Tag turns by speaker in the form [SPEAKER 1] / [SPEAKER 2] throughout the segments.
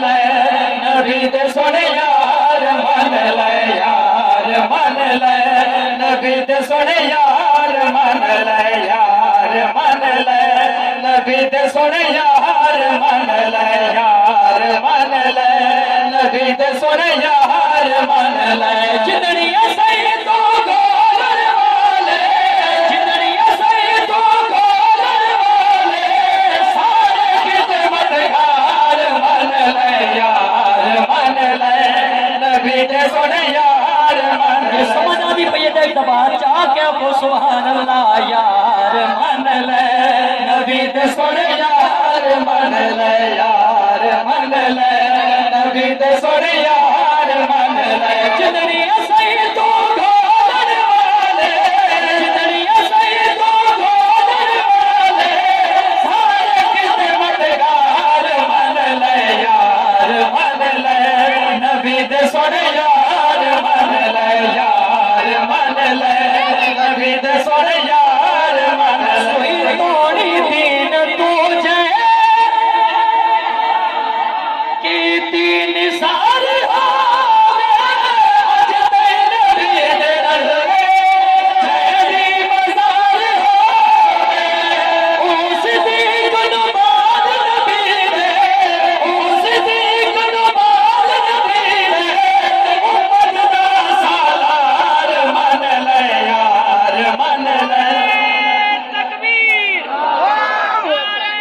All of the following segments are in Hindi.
[SPEAKER 1] ले नबी दे सोने यार मन ले यार मन ले नबी दे सोने यार मन ले यार मन ले नबी दे सोने यार मन ले यार मन ले नबी दे सोने यार मन ले जितनिया सही तो गोलर वाले जितनिया सही तो गोलर वाले सारे खिदमत यार मन ले यार मन ले नबी दे सोने यार मन ले समझ आती पई है दबा चा क्या वो सुभान अल्लाह यार मन ले नबी दे सोने यार मन ले यार मन ले नबी दे सोने यार मन ले जितनिया सही तो गोलर वाले जितनिया सही तो गोलर वाले सारे खिदमत यार मन ले यार मन ले नबी दे सोने यार मन ले यार मन ले नबी दे सोने यार मन सोई तोड़ी दीन तुझे कि तीन साल हो गए आज तेरे दीन नजरे तेरी मजार हो गए उस दिन बाद नबी ने उस दिन बाद नबी ने उम्मत दा सालार मन ले यार मन ले
[SPEAKER 2] तकबीर नारे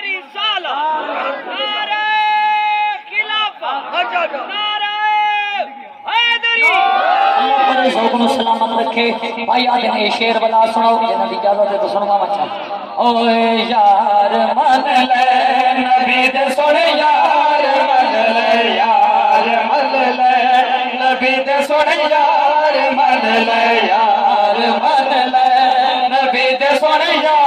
[SPEAKER 2] रिसालत नारे खिलाफत नारे हैदरी
[SPEAKER 1] अल्लाह सलामत रखे भाई आज ने शेर वाला सुनाओ जनाब इजाजत है तो सुनवा मचा ओए यार मन ले नबी दे सोने यार मन ले यार मन ले नबी दे सोने यार मन ले यार मन ले नबी दे सोने यार